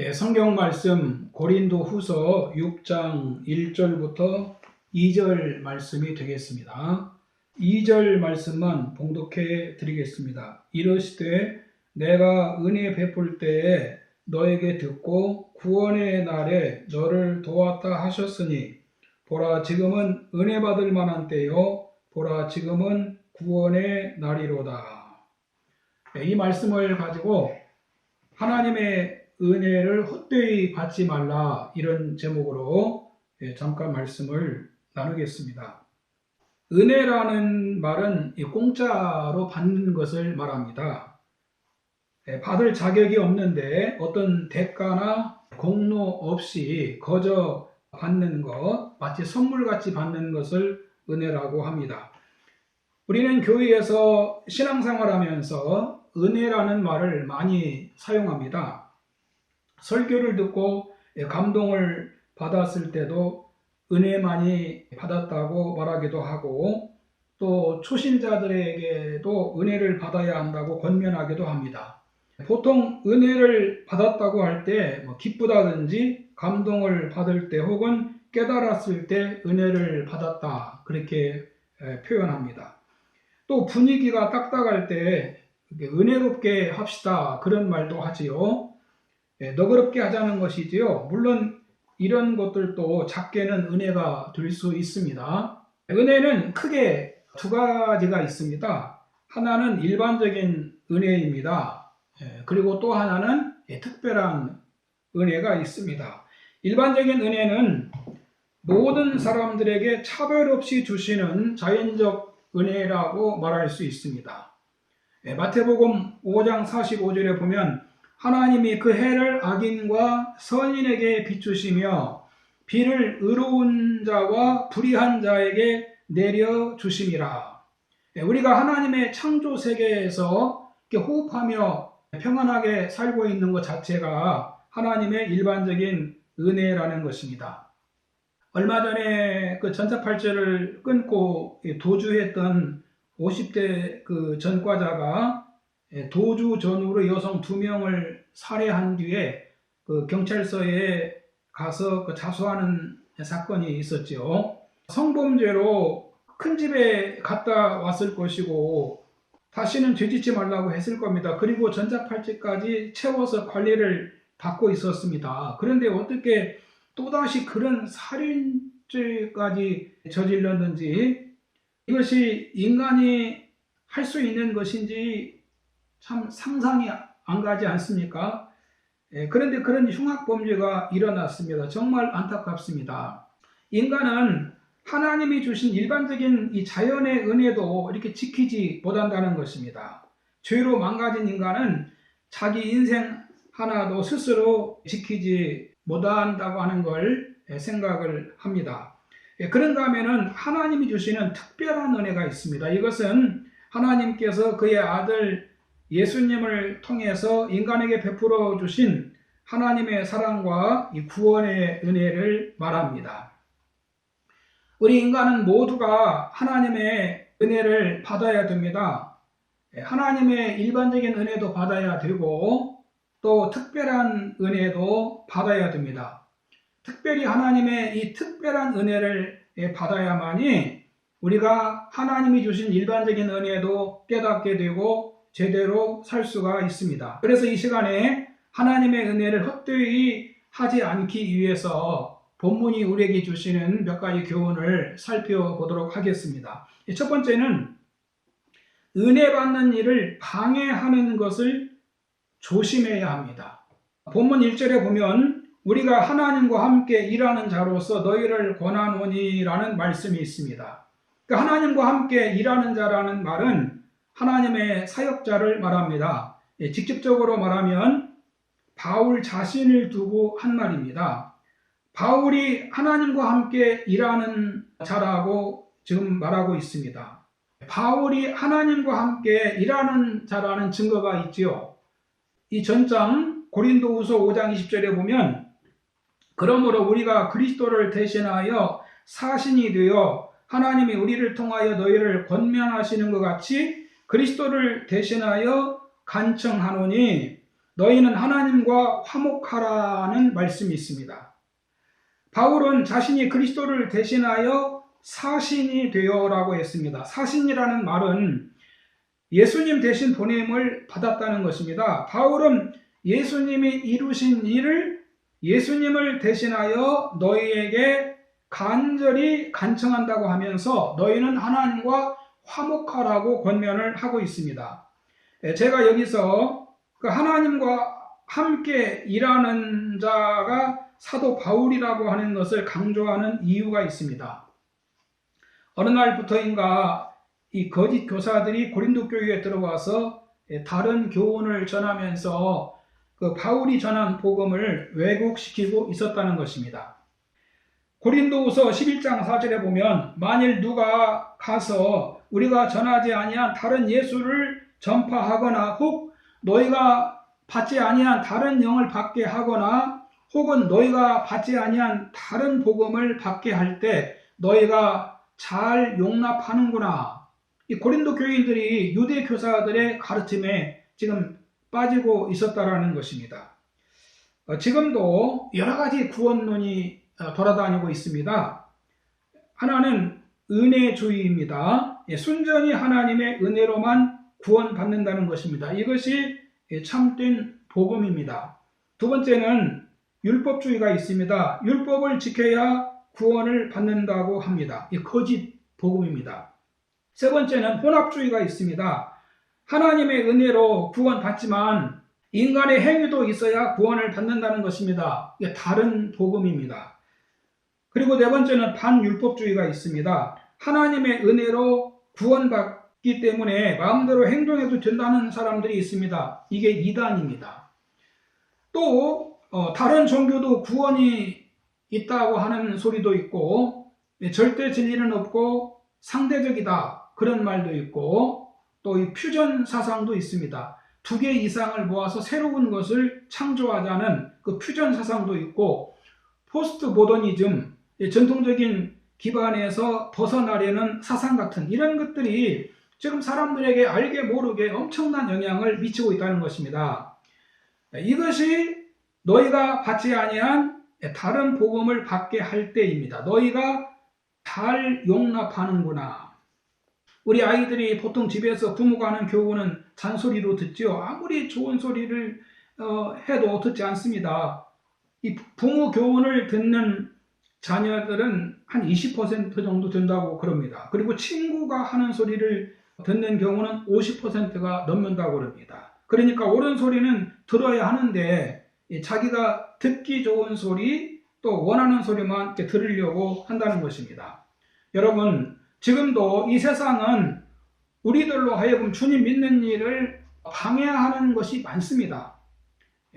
성경 말씀 고린도 후서 6장 1절부터 2절 말씀이 되겠습니다. 2절 말씀만 봉독해 드리겠습니다. 이르시되 내가 은혜 베풀 때에 너에게 듣고 구원의 날에 너를 도왔다 하셨으니 보라 지금은 은혜 받을 만한 때요 보라 지금은 구원의 날이로다. 이 말씀을 가지고 하나님의 은혜를 헛되이 받지 말라, 이런 제목으로 잠깐 말씀을 나누겠습니다. 은혜라는 말은 공짜로 받는 것을 말합니다. 받을 자격이 없는데 어떤 대가나 공로 없이 거저 받는 것, 마치 선물같이 받는 것을 은혜라고 합니다. 우리는 교회에서 신앙생활하면서 은혜라는 말을 많이 사용합니다. 설교를 듣고 감동을 받았을 때도 은혜 많이 받았다고 말하기도 하고, 또 초신자들에게도 은혜를 받아야 한다고 권면하기도 합니다. 보통 은혜를 받았다고 할 때 기쁘다든지 감동을 받을 때 혹은 깨달았을 때 은혜를 받았다, 그렇게 표현합니다. 또 분위기가 딱딱할 때 은혜롭게 합시다, 그런 말도 하지요. 너그럽게 하자는 것이지요. 물론 이런 것들도 작게는 은혜가 될 수 있습니다. 은혜는 크게 두 가지가 있습니다. 하나는 일반적인 은혜입니다. 그리고 또 하나는 특별한 은혜가 있습니다. 일반적인 은혜는 모든 사람들에게 차별 없이 주시는 자연적 은혜라고 말할 수 있습니다. 마태복음 5장 45절에 보면 하나님이 그 해를 악인과 선인에게 비추시며 비를 의로운 자와 불의한 자에게 내려주심이라. 우리가 하나님의 창조 세계에서 호흡하며 평안하게 살고 있는 것 자체가 하나님의 일반적인 은혜라는 것입니다. 얼마 전에 그 전자팔찌를 끊고 도주했던 50대 그 전과자가 도주 전후로 여성 2명을 살해한 뒤에 그 경찰서에 가서 그 자수하는 사건이 있었죠. 성범죄로 큰 집에 갔다 왔을 것이고 다시는 죄짓지 말라고 했을 겁니다. 그리고 전자팔찌까지 채워서 관리를 받고 있었습니다. 그런데 어떻게 또다시 그런 살인죄까지 저질렀는지, 이것이 인간이 할 수 있는 것인지 참 상상이 안 가지 않습니까? 그런데 그런 흉악범죄가 일어났습니다. 정말 안타깝습니다. 인간은 하나님이 주신 일반적인 이 자연의 은혜도 이렇게 지키지 못한다는 것입니다. 죄로 망가진 인간은 자기 인생 하나도 스스로 지키지 못한다고 하는 걸 생각을 합니다. 그런가 하면은 하나님이 주시는 특별한 은혜가 있습니다. 이것은 하나님께서 그의 아들 예수님을 통해서 인간에게 베풀어 주신 하나님의 사랑과 이 구원의 은혜를 말합니다. 우리 인간은 모두가 하나님의 은혜를 받아야 됩니다. 하나님의 일반적인 은혜도 받아야 되고 또 특별한 은혜도 받아야 됩니다. 특별히 하나님의 이 특별한 은혜를 받아야만이 우리가 하나님이 주신 일반적인 은혜도 깨닫게 되고 제대로 살 수가 있습니다. 그래서 이 시간에 하나님의 은혜를 헛되이 하지 않기 위해서 본문이 우리에게 주시는 몇 가지 교훈을 살펴보도록 하겠습니다. 첫 번째는 은혜 받는 일을 방해하는 것을 조심해야 합니다. 본문 1절에 보면 우리가 하나님과 함께 일하는 자로서 너희를 권하노니라는 말씀이 있습니다. 그러니까 하나님과 함께 일하는 자라는 말은 하나님의 사역자를 말합니다. 직접적으로 말하면 바울 자신을 두고 한 말입니다. 바울이 하나님과 함께 일하는 자라고 지금 말하고 있습니다. 바울이 하나님과 함께 일하는 자라는 증거가 있지요. 이 전장 고린도후서 5장 20절에 보면 그러므로 우리가 그리스도를 대신하여 사신이 되어 하나님이 우리를 통하여 너희를 권면하시는 것 같이 그리스도를 대신하여 간청하노니 너희는 하나님과 화목하라는 말씀이 있습니다. 바울은 자신이 그리스도를 대신하여 사신이 되어라고 했습니다. 사신이라는 말은 예수님 대신 보냄을 받았다는 것입니다. 바울은 예수님이 이루신 일을 예수님을 대신하여 너희에게 간절히 간청한다고 하면서 너희는 하나님과 화목하라고 권면을 하고 있습니다. 제가 여기서 그 하나님과 함께 일하는 자가 사도 바울이라고 하는 것을 강조하는 이유가 있습니다. 어느 날부터인가 이 거짓 교사들이 고린도 교회에 들어와서 다른 교훈을 전하면서 그 바울이 전한 복음을 왜곡시키고 있었다는 것입니다. 고린도후서 11장 4절에 보면 만일 누가 가서 우리가 전하지 아니한 다른 예수를 전파하거나 혹 너희가 받지 아니한 다른 영을 받게 하거나 혹은 너희가 받지 아니한 다른 복음을 받게 할 때 너희가 잘 용납하는구나. 이 고린도 교인들이 유대 교사들의 가르침에 지금 빠지고 있었다라는 것입니다. 지금도 여러 가지 구원론이 돌아다니고 있습니다. 하나는 은혜주의입니다. 순전히 하나님의 은혜로만 구원받는다는 것입니다. 이것이 참된 복음입니다. 두 번째는 율법주의가 있습니다. 율법을 지켜야 구원을 받는다고 합니다. 이 거짓 복음입니다. 세 번째는 혼합주의가 있습니다. 하나님의 은혜로 구원받지만 인간의 행위도 있어야 구원을 받는다는 것입니다. 이게 다른 복음입니다. 그리고 네 번째는 반율법주의가 있습니다. 하나님의 은혜로 구원받기 때문에 마음대로 행동해도 된다는 사람들이 있습니다. 이게 이단입니다. 또 다른 종교도 구원이 있다고 하는 소리도 있고 절대 진리는 없고 상대적이다 그런 말도 있고 또 이 퓨전 사상도 있습니다. 두 개 이상을 모아서 새로운 것을 창조하자는 그 퓨전 사상도 있고 포스트 모더니즘 전통적인 기반에서 벗어나려는 사상 같은 이런 것들이 지금 사람들에게 알게 모르게 엄청난 영향을 미치고 있다는 것입니다. 이것이 너희가 받지 아니한 다른 복음을 받게 할 때입니다. 너희가 잘 용납하는구나. 우리 아이들이 보통 집에서 부모가 하는 교훈은 잔소리로 듣지요. 아무리 좋은 소리를 해도 듣지 않습니다. 이 부모 교훈을 듣는 자녀들은 한 20% 정도 된다고 그럽니다. 그리고 친구가 하는 소리를 듣는 경우는 50%가 넘는다고 그럽니다. 그러니까 옳은 소리는 들어야 하는데 자기가 듣기 좋은 소리 또 원하는 소리만 이렇게 들으려고 한다는 것입니다. 여러분, 지금도 이 세상은 우리들로 하여금 주님 믿는 일을 방해하는 것이 많습니다.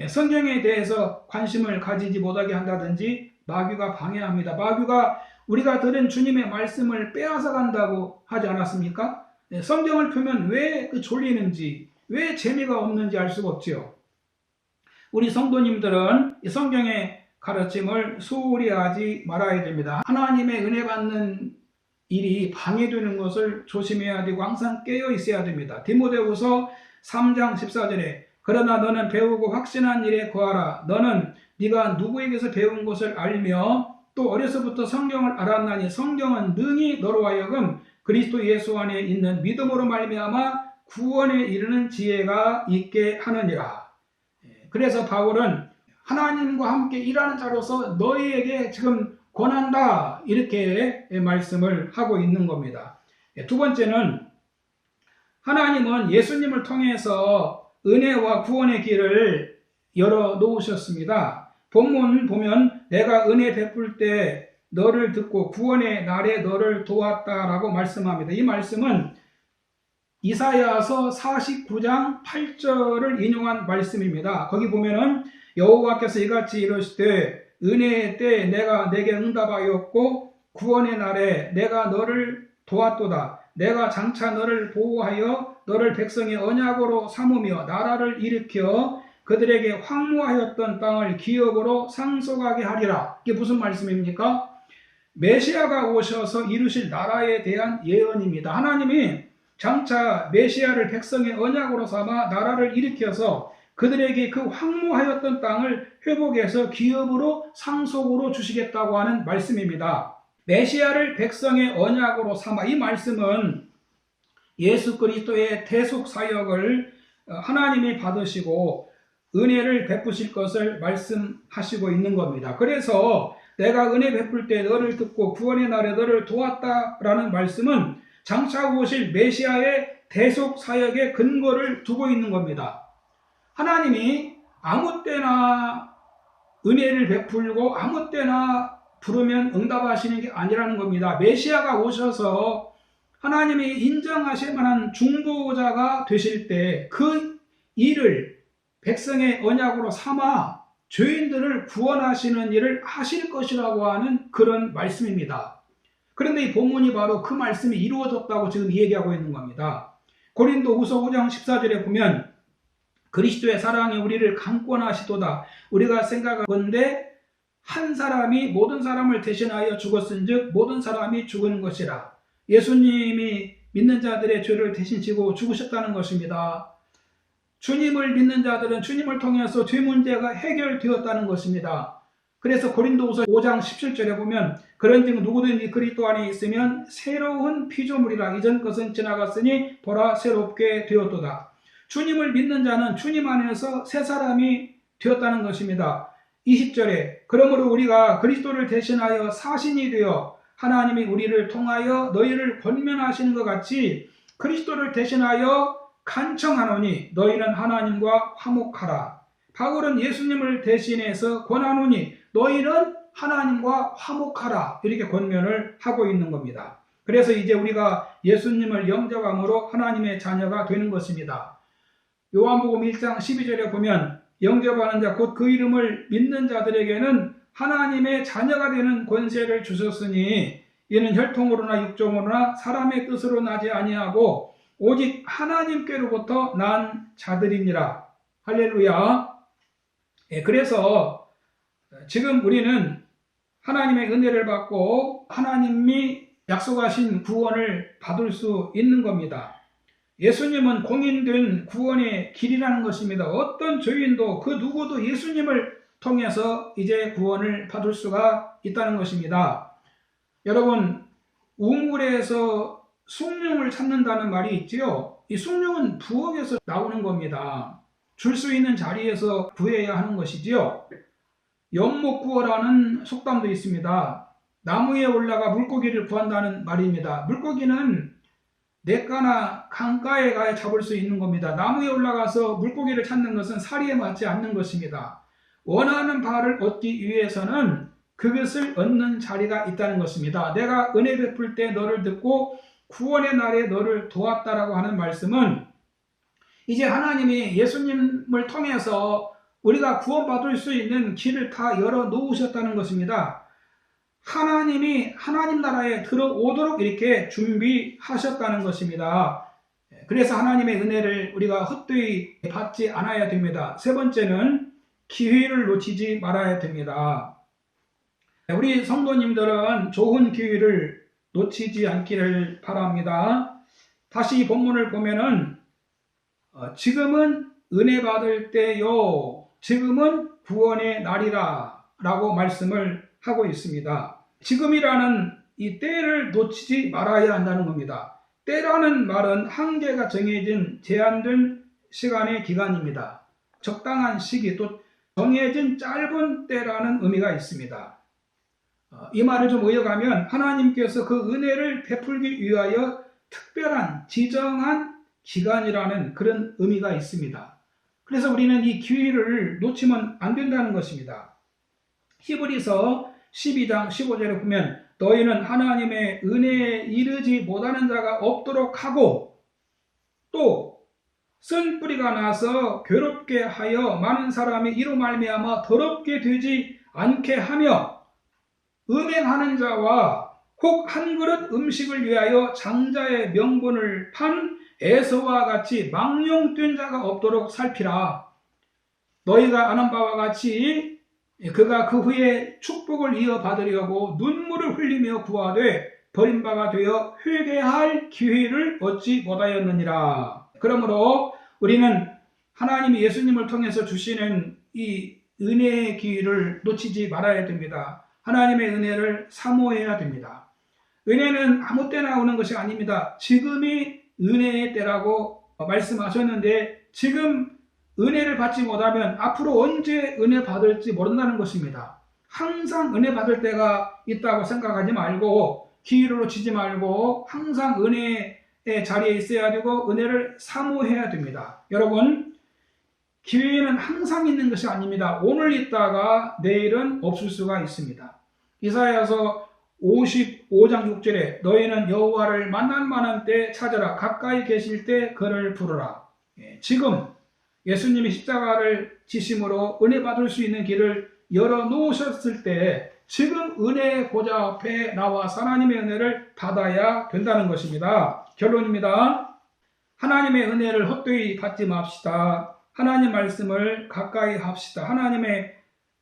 성경에 대해서 관심을 가지지 못하게 한다든지 마귀가 방해합니다. 마귀가 우리가 들은 주님의 말씀을 빼앗아 간다고 하지 않았습니까? 성경을 펴면 왜 졸리는지, 왜 재미가 없는지 알 수가 없지요. 우리 성도님들은 이 성경의 가르침을 소홀히 하지 말아야 됩니다. 하나님의 은혜 받는 일이 방해되는 것을 조심해야 되고 항상 깨어 있어야 됩니다. 디모데후서 3장 14절에 그러나 너는 배우고 확신한 일에 거하라. 너는 네가 누구에게서 배운 것을 알며 또 어려서부터 성경을 알았나니 성경은 능히 너로 하여금 그리스도 예수 안에 있는 믿음으로 말미암아 구원에 이르는 지혜가 있게 하느니라. 그래서 바울은 하나님과 함께 일하는 자로서 너희에게 지금 권한다 이렇게 말씀을 하고 있는 겁니다. 두 번째는 하나님은 예수님을 통해서 은혜와 구원의 길을 열어 놓으셨습니다. 본문 보면 내가 은혜 베풀 때 너를 듣고 구원의 날에 너를 도왔다라고 말씀합니다. 이 말씀은 이사야서 49장 8절을 인용한 말씀입니다. 거기 보면은 여호와께서 이같이 이르시되 은혜의 때에 내가 내게 응답하였고 구원의 날에 내가 너를 도왔도다. 내가 장차 너를 보호하여 너를 백성의 언약으로 삼으며 나라를 일으켜 그들에게 황무하였던 땅을 기업으로 상속하게 하리라. 이게 무슨 말씀입니까? 메시아가 오셔서 이루실 나라에 대한 예언입니다. 하나님이 장차 메시아를 백성의 언약으로 삼아 나라를 일으켜서 그들에게 그 황무하였던 땅을 회복해서 기업으로 상속으로 주시겠다고 하는 말씀입니다. 메시아를 백성의 언약으로 삼아, 이 말씀은 예수 그리스도의 대속 사역을 하나님이 받으시고 은혜를 베푸실 것을 말씀하시고 있는 겁니다. 그래서 내가 은혜 베풀 때 너를 듣고 구원의 날에 너를 도왔다라는 말씀은 장차 오실 메시아의 대속 사역의 근거를 두고 있는 겁니다. 하나님이 아무 때나 은혜를 베풀고 아무 때나 부르면 응답하시는 게 아니라는 겁니다. 메시아가 오셔서 하나님이 인정하실 만한 중보자가 되실 때 그 일을 백성의 언약으로 삼아 죄인들을 구원하시는 일을 하실 것이라고 하는 그런 말씀입니다. 그런데 이 본문이 바로 그 말씀이 이루어졌다고 지금 얘기하고 있는 겁니다. 고린도후서 5장 14절에 보면 그리스도의 사랑이 우리를 강권하시도다. 우리가 생각하건대 한 사람이 모든 사람을 대신하여 죽었은즉 모든 사람이 죽은 것이라. 예수님이 믿는 자들의 죄를 대신 지고 죽으셨다는 것입니다. 주님을 믿는 자들은 주님을 통해서 죄 문제가 해결되었다는 것입니다. 그래서 고린도후서 5장 17절에 보면 그런즉 누구든지 그리스도 안에 있으면 새로운 피조물이라. 이전 것은 지나갔으니 보라 새롭게 되었도다. 주님을 믿는 자는 주님 안에서 새 사람이 되었다는 것입니다. 20절에 그러므로 우리가 그리스도를 대신하여 사신이 되어 하나님이 우리를 통하여 너희를 권면하시는 것 같이 그리스도를 대신하여 간청하노니 너희는 하나님과 화목하라. 바울은 예수님을 대신해서 권하노니 너희는 하나님과 화목하라. 이렇게 권면을 하고 있는 겁니다. 그래서 이제 우리가 예수님을 영접함으로 하나님의 자녀가 되는 것입니다. 요한복음 1장 12절에 보면 영접하는 자 곧 그 이름을 믿는 자들에게는 하나님의 자녀가 되는 권세를 주셨으니 이는 혈통으로나 육종으로나 사람의 뜻으로 나지 아니하고 오직 하나님께로부터 난 자들이니라. 할렐루야. 그래서 지금 우리는 하나님의 은혜를 받고 하나님이 약속하신 구원을 받을 수 있는 겁니다. 예수님은 공인된 구원의 길이라는 것입니다. 어떤 죄인도 그 누구도 예수님을 통해서 이제 구원을 받을 수가 있다는 것입니다. 여러분, 우물에서 숭늉을 찾는다는 말이 있지요. 이 숭늉은 부엌에서 나오는 겁니다. 줄 수 있는 자리에서 구해야 하는 것이지요. 연못구어라는 속담도 있습니다. 나무 위에 올라가 물고기를 구한다는 말입니다. 물고기는 냇가나 강가에 가야 잡을 수 있는 겁니다. 나무에 올라가서 물고기를 찾는 것은 사리에 맞지 않는 것입니다. 원하는 바를 얻기 위해서는 그것을 얻는 자리가 있다는 것입니다. 내가 은혜 베풀 때 너를 듣고 구원의 날에 너를 도왔다라고 하는 말씀은 이제 하나님이 예수님을 통해서 우리가 구원받을 수 있는 길을 다 열어 놓으셨다는 것입니다. 하나님이 하나님 나라에 들어오도록 이렇게 준비하셨다는 것입니다. 그래서 하나님의 은혜를 우리가 헛되이 받지 않아야 됩니다. 세 번째는 기회를 놓치지 말아야 됩니다. 우리 성도님들은 좋은 기회를 놓치지 않기를 바랍니다. 다시 이 본문을 보면은 지금은 은혜 받을 때요, 지금은 구원의 날이라 라고 말씀을 하고 있습니다. 지금이라는 이 때를 놓치지 말아야 한다는 겁니다. 때라는 말은 한계가 정해진 제한된 시간의 기간입니다. 적당한 시기, 또 정해진 짧은 때라는 의미가 있습니다. 이 말을 좀 이어가면 하나님께서 그 은혜를 베풀기 위하여 특별한 지정한 기간이라는 그런 의미가 있습니다. 그래서 우리는 이 기회를 놓치면 안 된다는 것입니다. 히브리서 12장 15절에 보면 너희는 하나님의 은혜에 이르지 못하는 자가 없도록 하고 또 쓴 뿌리가 나서 괴롭게 하여 많은 사람이 이로 말미암아 더럽게 되지 않게 하며 음행하는 자와 혹 한 그릇 음식을 위하여 장자의 명분을 판 에서와 같이 망령된 자가 없도록 살피라. 너희가 아는 바와 같이 그가 그 후에 축복을 이어받으려고 눈물을 흘리며 구하되 버림바가 되어 회개할 기회를 얻지 못하였느니라. 그러므로 우리는 하나님이 예수님을 통해서 주시는 이 은혜의 기회를 놓치지 말아야 됩니다. 하나님의 은혜를 사모해야 됩니다. 은혜는 아무 때나 오는 것이 아닙니다. 지금이 은혜의 때라고 말씀하셨는데 지금 은혜를 받지 못하면 앞으로 언제 은혜 받을지 모른다는 것입니다. 항상 은혜 받을 때가 있다고 생각하지 말고 기회를 놓치지 말고 항상 은혜의 자리에 있어야 되고 은혜를 사모해야 됩니다. 여러분, 기회는 항상 있는 것이 아닙니다. 오늘 있다가 내일은 없을 수가 있습니다. 이사야서 55장 6절에 너희는 여호와를 만날 만한 때 찾아라. 가까이 계실 때 그를 부르라. 지금 예수님이 십자가를 지심으로 은혜 받을 수 있는 길을 열어놓으셨을 때 지금 은혜의 보좌 앞에 나와 하나님의 은혜를 받아야 된다는 것입니다. 결론입니다. 하나님의 은혜를 헛되이 받지 맙시다. 하나님 말씀을 가까이 합시다. 하나님의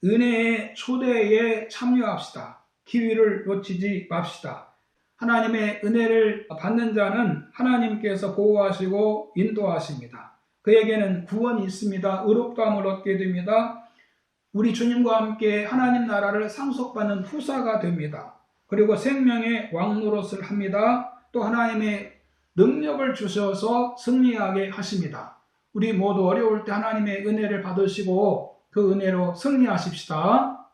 은혜의 초대에 참여합시다. 기회를 놓치지 맙시다. 하나님의 은혜를 받는 자는 하나님께서 보호하시고 인도하십니다. 그에게는 구원이 있습니다. 의롭다함을 얻게 됩니다. 우리 주님과 함께 하나님 나라를 상속받는 후사가 됩니다. 그리고 생명의 왕노릇을 합니다. 또 하나님의 능력을 주셔서 승리하게 하십니다. 우리 모두 어려울 때 하나님의 은혜를 받으시고 그 은혜로 승리하십시다.